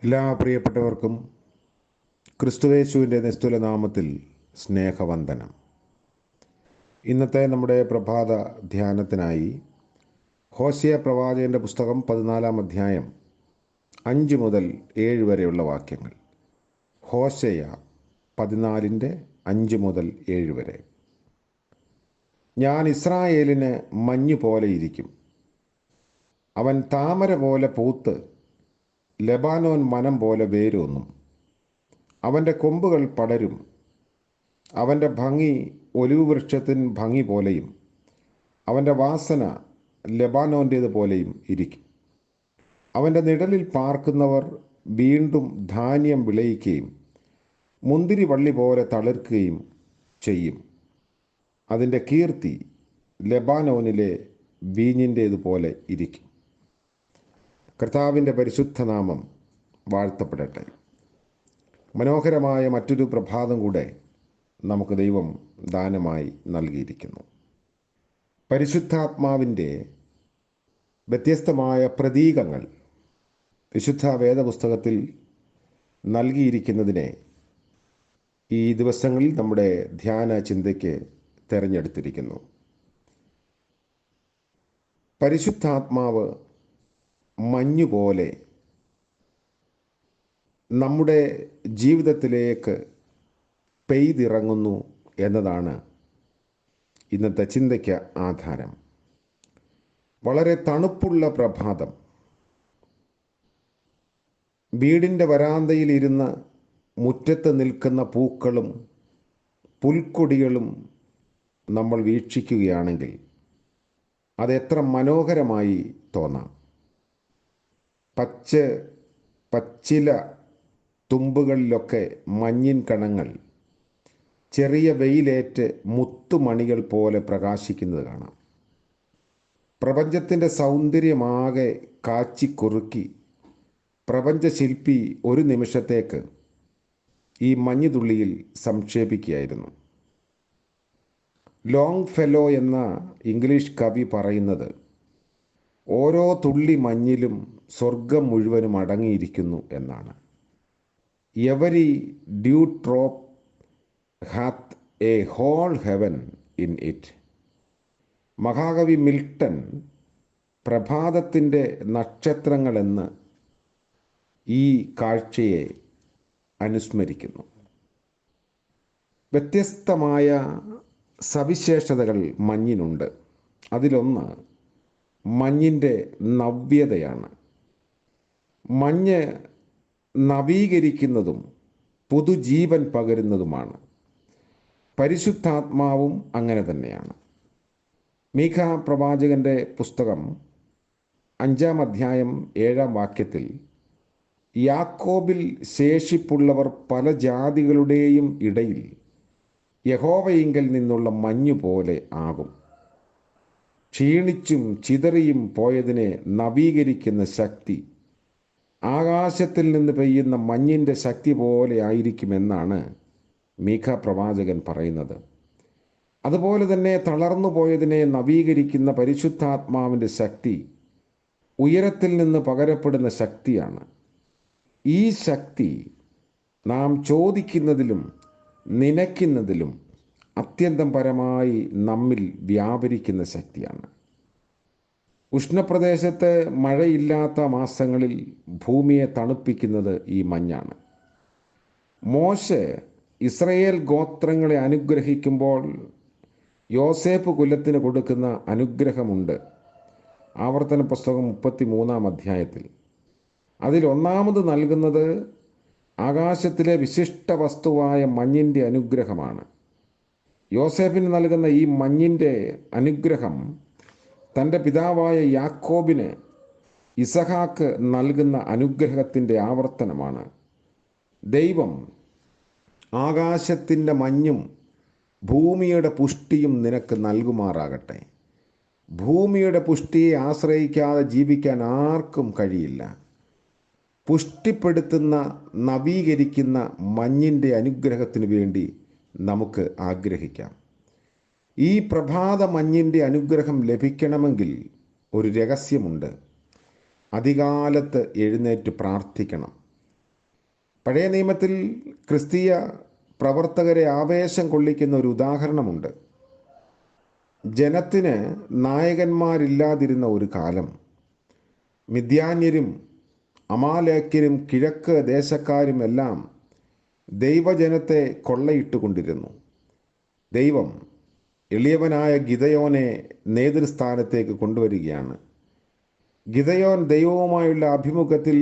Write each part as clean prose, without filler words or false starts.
എല്ലാ പ്രിയപ്പെട്ടവർക്കും ക്രിസ്തുയേശുവിൻ്റെ നിസ്തുല നാമത്തിൽ സ്നേഹവന്ദനം. ഇന്നത്തെ നമ്മുടെ പ്രഭാത ധ്യാനത്തിനായി ഹോശേയ പ്രവാചകൻ്റെ പുസ്തകം 14-ാം അധ്യായം 5 മുതൽ 7 വരെയുള്ള വാക്യങ്ങൾ. ഹോശേയ 14-5 മുതൽ 7 വരെ. ഞാൻ ഇസ്രായേലിന് മഞ്ഞ് പോലെ ഇരിക്കും. അവൻ താമര പോലെ പൂത്ത് ലെബാനോൻ വനം പോലെ വേരൂന്നും. അവൻ്റെ കൊമ്പുകൾ പടരും. അവൻ്റെ ഭംഗി ഒലിവ് വൃക്ഷത്തിൻ ഭംഗി പോലെയും അവൻ്റെ വാസന ലെബാനോൻ്റേത് പോലെയും ഇരിക്കും. അവൻ്റെ നിഴലിൽ പാർക്കുന്നവർ വീണ്ടും ധാന്യം വിളയിക്കുകയും മുന്തിരി വള്ളി പോലെ തളിർക്കുകയും ചെയ്യും. അതിൻ്റെ കീർത്തി ലെബാനോനിലെ വീഞ്ഞിൻ്റേതുപോലെ ഇരിക്കും. കർത്താവിൻ്റെ പരിശുദ്ധ നാമം വാഴ്ത്തപ്പെടട്ടെ. മനോഹരമായ മറ്റൊരു പ്രഭാതം കൂടെ നമുക്ക് ദൈവം ദാനമായി നൽകിയിരിക്കുന്നു. പരിശുദ്ധാത്മാവിൻ്റെ വ്യത്യസ്തമായ പ്രതീകങ്ങൾ വിശുദ്ധ വേദപുസ്തകത്തിൽ നൽകിയിരിക്കുന്നതിനെ ഈ ദിവസങ്ങളിൽ നമ്മുടെ ധ്യാന ചിന്തയ്ക്ക് തിരഞ്ഞെടുത്തിരിക്കുന്നു. പരിശുദ്ധാത്മാവ് മഞ്ഞുപോലെ നമ്മുടെ ജീവിതത്തിലേക്ക് പെയ്തിറങ്ങുന്നു എന്നതാണ് ഇന്നത്തെ ചിന്തയ്ക്ക് ആധാരം. വളരെ തണുപ്പുള്ള പ്രഭാതം. വീടിൻ്റെ വരാന്തയിലിരുന്ന് മുറ്റത്ത് നിൽക്കുന്ന പൂക്കളും പുൽക്കൊടികളും നമ്മൾ വീക്ഷിക്കുകയാണെങ്കിൽ അതെത്ര മനോഹരമായി തോന്നാം. പച്ചില തുമ്പുകളിലൊക്കെ മഞ്ഞിൻ കണങ്ങൾ ചെറിയ വെയിലേറ്റ് മുത്തുമണികൾ പോലെ പ്രകാശിക്കുന്നത് കാണാം. പ്രപഞ്ചത്തിൻ്റെ സൗന്ദര്യമാകെ കാച്ചിക്കുറുക്കി പ്രപഞ്ചശില്പി ഒരു നിമിഷത്തേക്ക് ഈ മഞ്ഞുതുള്ളിയിൽ സംക്ഷേപിക്കുകയായിരുന്നു. ലോങ് ഫെലോ എന്ന ഇംഗ്ലീഷ് കവി പറയുന്നത്, ഓരോ തുള്ളി മഞ്ഞിലും സ്വർഗം മുഴുവനും അടങ്ങിയിരിക്കുന്നു എന്നാണ്. Every dew drop hath a whole heaven in it. മഹാകവി മിൽട്ടൺ പ്രഭാതത്തിൻ്റെ നക്ഷത്രങ്ങളെന്ന് ഈ കാഴ്ചയെ അനുസ്മരിക്കുന്നു. വ്യത്യസ്തമായ സവിശേഷതകൾ മഞ്ഞിനുണ്ട്. അതിലൊന്ന് മഞ്ഞിൻ്റെ നവ്യതയാണ്. മഞ്ഞ് നവീകരിക്കുന്നതും പുതുജീവൻ പകരുന്നതുമാണ്. പരിശുദ്ധാത്മാവും അങ്ങനെ തന്നെയാണ്. മീഖ പ്രവാചകൻ്റെ പുസ്തകം 5-ാം അധ്യായം 7-ാം വാക്യത്തിൽ, യാക്കോബിൽ ശേഷിപ്പുള്ളവർ പല ജാതികളുടെയും ഇടയിൽ യഹോവയിങ്കൽ നിന്നുള്ള മഞ്ഞു പോലെ ആകും. ക്ഷീണിച്ചും ചിതറിയും പോയതിനെ നവീകരിക്കുന്ന ശക്തി ആകാശത്തിൽ നിന്ന് പെയ്യുന്ന മഞ്ഞിൻ്റെ ശക്തി പോലെ ആയിരിക്കുമെന്നാണ് മീഖ പ്രവാചകൻ പറയുന്നത്. അതുപോലെ തന്നെ തളർന്നു പോയതിനെ നവീകരിക്കുന്ന പരിശുദ്ധാത്മാവിൻ്റെ ശക്തി ഉയരത്തിൽ നിന്ന് പകരപ്പെടുന്ന ശക്തിയാണ്. ഈ ശക്തി നാം ചോദിക്കുന്നതിലും നനയ്ക്കുന്നതിലും അത്യന്തം പരമായി നമ്മിൽ വ്യാപരിക്കുന്ന ശക്തിയാണ്. ഉഷ്ണപ്രദേശത്ത് മഴയില്ലാത്ത മാസങ്ങളിൽ ഭൂമിയെ തണുപ്പിക്കുന്നത് ഈ മഞ്ഞാണ്. മോശെ ഇസ്രയേൽ ഗോത്രങ്ങളെ അനുഗ്രഹിക്കുമ്പോൾ യോസേഫ് കുലത്തിന് കൊടുക്കുന്ന അനുഗ്രഹമുണ്ട്. ആവർത്തന പുസ്തകം 33-ാം അധ്യായത്തിൽ. അതിൽ ഒന്നാമത് നൽകുന്നത് ആകാശത്തിലെ വിശിഷ്ട വസ്തുവായ മഞ്ഞിൻ്റെ അനുഗ്രഹമാണ്. യോസേഫിന് നൽകുന്ന ഈ മഞ്ഞിൻ്റെ അനുഗ്രഹം തൻ്റെ പിതാവായ യാക്കോബിന് ഇസഹാക്ക് നൽകുന്ന അനുഗ്രഹത്തിൻ്റെ ആവർത്തനമാണ്. ദൈവം ആകാശത്തിൻ്റെ മഞ്ഞും ഭൂമിയുടെ പുഷ്ടിയും നിനക്ക് നൽകുമാറാകട്ടെ. ഭൂമിയുടെ പുഷ്ടിയെ ആശ്രയിക്കാതെ ജീവിക്കാൻ ആർക്കും കഴിയില്ല. പുഷ്ടിപ്പെടുത്തുന്ന നവീകരിക്കുന്ന മഞ്ഞിൻ്റെ അനുഗ്രഹത്തിന് വേണ്ടി നമുക്ക് ആഗ്രഹിക്കാം. ഈ പ്രഭാത മഞ്ഞിൻ്റെ അനുഗ്രഹം ലഭിക്കണമെങ്കിൽ ഒരു രഹസ്യമുണ്ട്. അതികാലത്ത് എഴുന്നേറ്റ് പ്രാർത്ഥിക്കണം. പഴയ നിയമത്തിൽ ക്രിസ്തീയ പ്രവർത്തകരെ ആവേശം കൊള്ളിക്കുന്ന ഒരു ഉദാഹരണമുണ്ട്. ജനത്തിന് നായകന്മാരില്ലാതിരുന്ന ഒരു കാലം. മിദ്യാന്യരും അമാലേക്യരും കിഴക്ക് ദേശക്കാരുമെല്ലാം ദൈവജനത്തെ കൊള്ളയിട്ടുകൊണ്ടിരുന്നു. ദൈവം എളിയവനായ ഗിദയോനെ നേതൃസ്ഥാനത്തേക്ക് കൊണ്ടുവരികയാണ്. ഗിദയോൻ ദൈവവുമായുള്ള അഭിമുഖത്തിൽ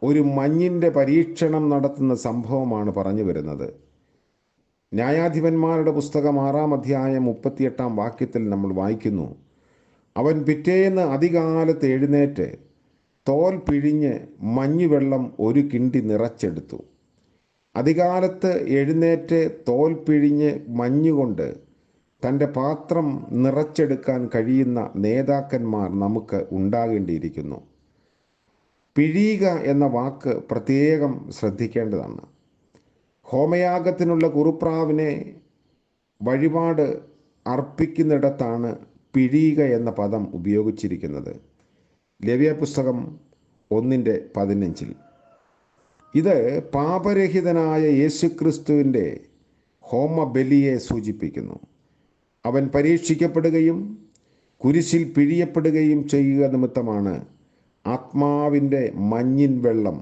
ഒരു മഞ്ഞിൻ്റെ പരീക്ഷണം നടത്തുന്ന സംഭവമാണ് പറഞ്ഞു വരുന്നത്. ന്യായാധിപന്മാരുടെ പുസ്തകം 6-ാം അധ്യായം 38-ാം വാക്യത്തിൽ നമ്മൾ വായിക്കുന്നു, അവൻ പിറ്റേന്ന് അതികാലത്ത് എഴുന്നേറ്റ് തോൽ പിഴിഞ്ഞ് മഞ്ഞുവെള്ളം ഒരു കിണ്ടി നിറച്ചെടുത്തു. അതികാലത്ത് എഴുന്നേറ്റ് തോൽ പിഴിഞ്ഞ് മഞ്ഞുകൊണ്ട് തൻ്റെ പാത്രം നിറച്ചെടുക്കാൻ കഴിയുന്ന നേതാക്കന്മാർ നമുക്ക് ഉണ്ടാകേണ്ടിയിരിക്കുന്നു. പിഴിയുക എന്ന വാക്ക് പ്രത്യേകം ശ്രദ്ധിക്കേണ്ടതാണ്. ഹോമയാഗത്തിനുള്ള കുറുപ്രാവിനെ വഴിപാട് അർപ്പിക്കുന്നിടത്താണ് പിഴിയുക എന്ന പദം ഉപയോഗിച്ചിരിക്കുന്നത്. ലേവ്യപുസ്തകം 1:15. ഇത് പാപരഹിതനായ യേശുക്രിസ്തുവിൻ്റെ ഹോമബലിയെ സൂചിപ്പിക്കുന്നു. അവൻ പരീക്ഷിക്കപ്പെടുകയും കുരിശിൽ പിഴിയപ്പെടുകയും ചെയ്യുക നിമിത്തമാണ് ആത്മാവിൻ്റെ മഞ്ഞിൻ വെള്ളം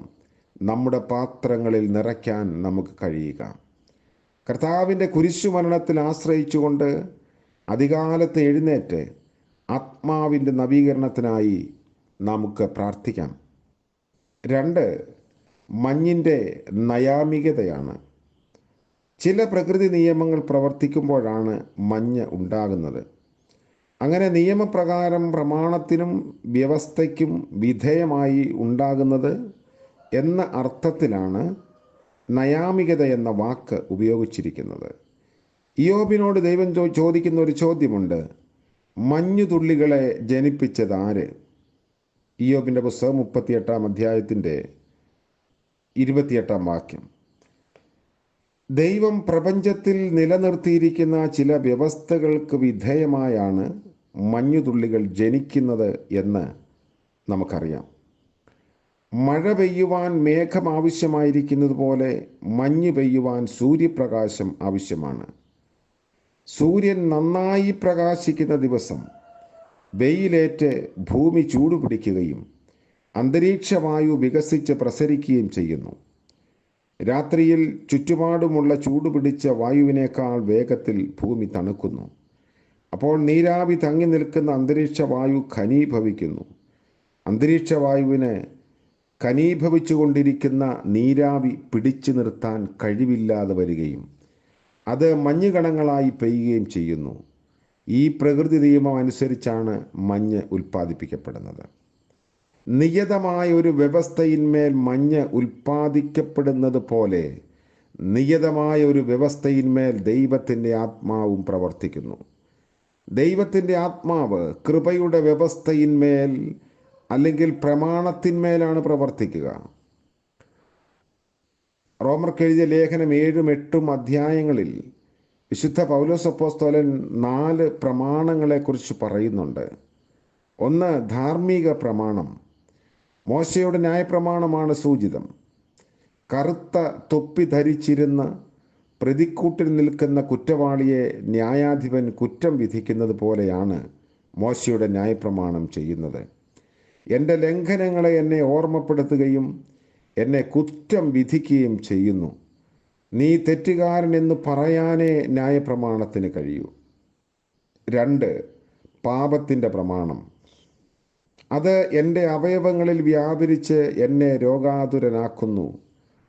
നമ്മുടെ പാത്രങ്ങളിൽ നിറയ്ക്കാൻ നമുക്ക് കഴിയുക. കർത്താവിൻ്റെ കുരിശുമരണത്തിൽ ആശ്രയിച്ചുകൊണ്ട് അതികാലത്ത് എഴുന്നേറ്റ് ആത്മാവിൻ്റെ നവീകരണത്തിനായി നമുക്ക് പ്രാർത്ഥിക്കാം. 2, മഞ്ഞിൻ്റെ നയാമികതയാണ്. ചില പ്രകൃതി നിയമങ്ങൾ പ്രവർത്തിക്കുമ്പോഴാണ് മഞ്ഞ് ഉണ്ടാകുന്നത്. അങ്ങനെ നിയമപ്രകാരം പ്രമാണത്തിനും വ്യവസ്ഥയ്ക്കും വിധേയമായി ഉണ്ടാകുന്നത് എന്ന അർത്ഥത്തിലാണ് നയാമികത എന്ന വാക്ക് ഉപയോഗിച്ചിരിക്കുന്നത്. ഇയ്യോബിനോട് ദൈവം ചോദിക്കുന്ന ഒരു ചോദ്യമുണ്ട്, മഞ്ഞുതുള്ളികളെ ജനിപ്പിച്ചത് ആര്? ഇയ്യോബിൻ്റെ പുസ്തകം 38-ാം അധ്യായത്തിൻ്റെ 28-ാം വാക്യം. ദൈവം പ്രപഞ്ചത്തിൽ നിലനിർത്തിയിരിക്കുന്ന ചില വ്യവസ്ഥകൾക്ക് വിധേയമായാണ് മഞ്ഞുതുള്ളികൾ ജനിക്കുന്നത് എന്ന് നമുക്കറിയാം. മഴ പെയ്യുവാൻ മേഘം ആവശ്യമായിരിക്കുന്നത് പോലെ മഞ്ഞ് പെയ്യുവാൻ സൂര്യപ്രകാശം ആവശ്യമാണ്. സൂര്യൻ നന്നായി പ്രകാശിക്കുന്ന ദിവസം വെയിലേറ്റ് ഭൂമി ചൂടുപിടിക്കുകയും അന്തരീക്ഷവായു വികസിച്ച് പ്രസരിക്കുകയും ചെയ്യുന്നു. രാത്രിയിൽ ചുറ്റുപാടുമുള്ള ചൂടുപിടിച്ച വായുവിനേക്കാൾ വേഗത്തിൽ ഭൂമി തണുക്കുന്നു. അപ്പോൾ നീരാവി തങ്ങി നിൽക്കുന്ന അന്തരീക്ഷവായു ഘനീഭവിക്കുന്നു. അന്തരീക്ഷവായുവിന് ഘനീഭവിച്ചുകൊണ്ടിരിക്കുന്ന നീരാവി പിടിച്ചു നിർത്താൻ കഴിവില്ലാതെ വരികയും അത് മഞ്ഞുകണങ്ങളായി പെയ്യുകയും ചെയ്യുന്നു. ഈ പ്രകൃതി നിയമം അനുസരിച്ചാണ് മഞ്ഞ് ഉൽപ്പാദിപ്പിക്കപ്പെടുന്നത്. നിയതമായ ഒരു വ്യവസ്ഥയിന്മേൽ മഞ്ഞ് ഉൽപ്പാദിക്കപ്പെടുന്നത് പോലെ നിയതമായ ഒരു വ്യവസ്ഥയിന്മേൽ ദൈവത്തിൻ്റെ ആത്മാവും പ്രവർത്തിക്കുന്നു. ദൈവത്തിൻ്റെ ആത്മാവ് കൃപയുടെ വ്യവസ്ഥയിന്മേൽ അല്ലെങ്കിൽ പ്രമാണത്തിന്മേലാണ് പ്രവർത്തിക്കുക. റോമർക്ക് എഴുതിയ ലേഖനം 7-8 അധ്യായങ്ങളിൽ വിശുദ്ധ പൗലോസ് അപ്പോസ്തലൻ 4 പ്രമാണങ്ങളെക്കുറിച്ച് പറയുന്നുണ്ട്. 1, ധാർമ്മിക പ്രമാണം. മോശയുടെ ന്യായപ്രമാണമാണ് സൂചിതം. കറുത്ത തൊപ്പി ധരിച്ചിരുന്ന് പ്രതിക്കൂട്ടിൽ നിൽക്കുന്ന കുറ്റവാളിയെ ന്യായാധിപൻ കുറ്റം വിധിക്കുന്നത് പോലെയാണ് മോശയുടെ ന്യായപ്രമാണം ചെയ്യുന്നത്. എൻ്റെ ലംഘനങ്ങളെ എന്നെ ഓർമ്മപ്പെടുത്തുകയും എന്നെ കുറ്റം വിധിക്കുകയും ചെയ്യുന്നു. നീ തെറ്റുകാരൻ എന്ന് പറയാനേ ന്യായപ്രമാണത്തിന് കഴിയൂ. 2, പാപത്തിൻ്റെ പ്രമാണം. അത് എൻ്റെ അവയവങ്ങളിൽ വ്യാപരിച്ച് എന്നെ രോഗാതുരനാക്കുന്നു.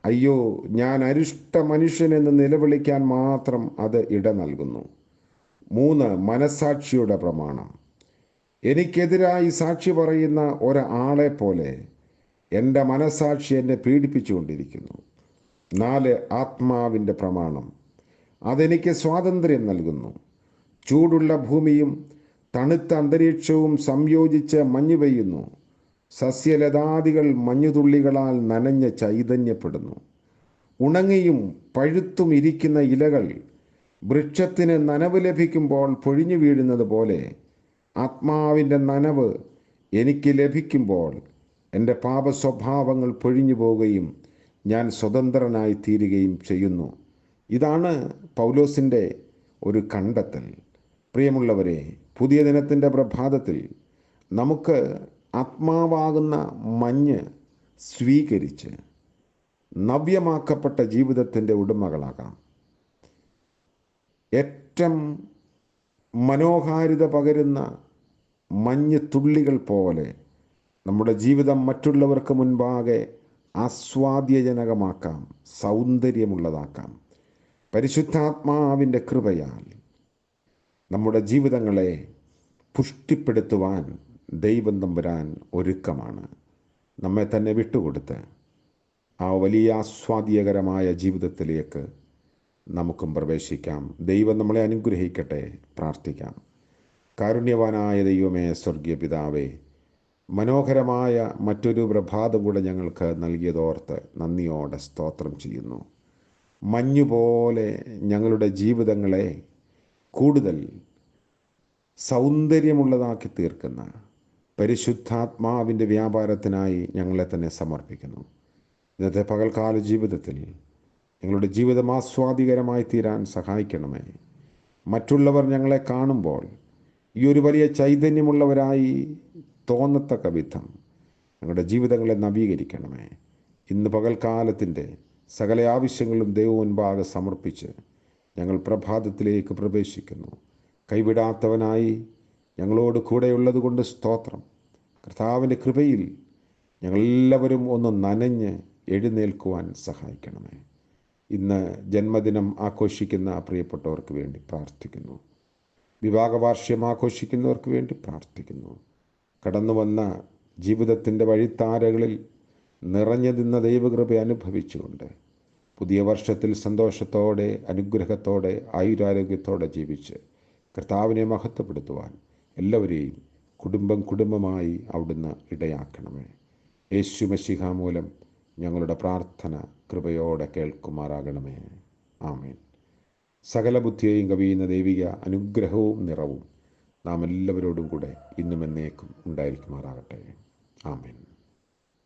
അയ്യോ, ഞാൻ അരിഷ്ട മനുഷ്യനെന്ന് നിലവിളിക്കാൻ മാത്രം അത് ഇട നൽകുന്നു. 3, മനസ്സാക്ഷിയുടെ പ്രമാണം. എനിക്കെതിരായി സാക്ഷി പറയുന്ന ഒരാളെ പോലെ എൻ്റെ മനസ്സാക്ഷി എന്നെ പീഡിപ്പിച്ചുകൊണ്ടിരിക്കുന്നു. 4, ആത്മാവിൻ്റെ പ്രമാണം. അതെനിക്ക് സ്വാതന്ത്ര്യം നൽകുന്നു. ചൂടുള്ള ഭൂമിയും തണുത്ത അന്തരീക്ഷവും സംയോജിച്ച് മഞ്ഞു പെയ്യുന്നു. സസ്യലതാദികൾ മഞ്ഞുതുള്ളികളാൽ നനഞ്ഞ് ചൈതന്യപ്പെടുന്നു. ഉണങ്ങിയും പഴുത്തും ഇരിക്കുന്ന ഇലകൾ വൃക്ഷത്തിന് നനവ് ലഭിക്കുമ്പോൾ പൊഴിഞ്ഞു വീഴുന്നത് പോലെ ആത്മാവിൻ്റെ നനവ് എനിക്ക് ലഭിക്കുമ്പോൾ എൻ്റെ പാപസ്വഭാവങ്ങൾ പൊഴിഞ്ഞു പോവുകയും ഞാൻ സ്വതന്ത്രനായി തീരുകയും ചെയ്യുന്നു. ഇതാണ് പൗലോസിൻ്റെ ഒരു കണ്ടെത്തൽ. പ്രിയമുള്ളവരെ, പുതിയ ദിനത്തിൻ്റെ പ്രഭാതത്തിൽ നമുക്ക് ആത്മാവാകുന്ന മഞ്ഞ് സ്വീകരിച്ച് നവ്യമാക്കപ്പെട്ട ജീവിതത്തിൻ്റെ ഉടമകളാകാം. ഏറ്റവും മനോഹാരിത പകരുന്ന മഞ്ഞ് തുള്ളികൾ പോലെ നമ്മുടെ ജീവിതം മറ്റുള്ളവർക്ക് മുൻപാകെ ആസ്വാദ്യജനകമാക്കാം, സൗന്ദര്യമുള്ളതാക്കാം. പരിശുദ്ധാത്മാവിൻ്റെ കൃപയാൽ നമ്മുടെ ജീവിതങ്ങളെ പുഷ്ടിപ്പെടുത്തുവാൻ ദൈവം തമ്പുരാൻ ഒരുക്കമാണ്. നമ്മെ തന്നെ വിട്ടുകൊടുത്ത് ആ വലിയ ആസ്വാദ്യകരമായ ജീവിതത്തിലേക്ക് നമുക്കും പ്രവേശിക്കാം. ദൈവം നമ്മളെ അനുഗ്രഹിക്കട്ടെ. പ്രാർത്ഥിക്കാം. കാരുണ്യവാനായ ദൈവമേ, സ്വർഗീയ പിതാവേ, മനോഹരമായ മറ്റൊരു പ്രഭാതം കൂടെ ഞങ്ങൾക്ക് നൽകിയതോർത്ത് നന്ദിയോടെ സ്തോത്രം ചെയ്യുന്നു. മഞ്ഞുപോലെ ഞങ്ങളുടെ ജീവിതങ്ങളെ കൂടുതൽ സൗന്ദര്യമുള്ളതാക്കി തീർക്കുന്ന പരിശുദ്ധാത്മാവിൻ്റെ വ്യാപാരത്തിനായി ഞങ്ങളെ തന്നെ സമർപ്പിക്കുന്നു. ഇന്നത്തെ പകൽക്കാല ജീവിതത്തിൽ ഞങ്ങളുടെ ജീവിതം ആസ്വാദികരമായി തീരാൻ സഹായിക്കണമേ. മറ്റുള്ളവർ ഞങ്ങളെ കാണുമ്പോൾ ഈ ഒരു വലിയ ചൈതന്യമുള്ളവരായി തോന്നത്തക്ക വിധം ഞങ്ങളുടെ ജീവിതങ്ങളെ നവീകരിക്കണമേ. ഇന്ന് പകൽക്കാലത്തിൻ്റെ സകല ആവശ്യങ്ങളും ദൈവം മുൻപാകെ സമർപ്പിച്ച് ഞങ്ങൾ പ്രഭാതത്തിലേക്ക് പ്രവേശിക്കുന്നു. കൈവിടാത്തവനായി ഞങ്ങളോട് കൂടെയുള്ളത് കൊണ്ട് സ്തോത്രം. കർത്താവിൻ്റെ കൃപയിൽ ഞങ്ങളെല്ലാവരും ഒന്ന് നനഞ്ഞ് എഴുന്നേൽക്കുവാൻ സഹായിക്കണമേ. ഇന്ന് ജന്മദിനം ആഘോഷിക്കുന്ന പ്രിയപ്പെട്ടവർക്ക് വേണ്ടി പ്രാർത്ഥിക്കുന്നു. വിവാഹവാർഷികം ആഘോഷിക്കുന്നവർക്ക് വേണ്ടി പ്രാർത്ഥിക്കുന്നു. കടന്നു വന്ന ജീവിതത്തിൻ്റെ വഴിത്താരകളിൽ നിറഞ്ഞു നിന്ന ദൈവകൃപ അനുഭവിച്ചുകൊണ്ട് പുതിയ വർഷത്തിൽ സന്തോഷത്തോടെ, അനുഗ്രഹത്തോടെ, ആയുരാരോഗ്യത്തോടെ ജീവിച്ച് കർത്താവിനെ മഹത്വപ്പെടുത്തുവാൻ എല്ലാവരെയും കുടുംബമായി അവിടുന്ന് ഇടയാക്കണമേ. യേശു മശിഹ മൂലം ഞങ്ങളുടെ പ്രാർത്ഥന കൃപയോടെ കേൾക്കുമാറാകണമേ. ആമേൻ. സകല ബുദ്ധിയെയും കവിയുന്ന ദൈവിക അനുഗ്രഹവും നിറവും നാം എല്ലാവരോടും കൂടെ ഇന്നും എന്നേക്കും ഉണ്ടായിരിക്കുമാറാകട്ടെ. ആമേൻ.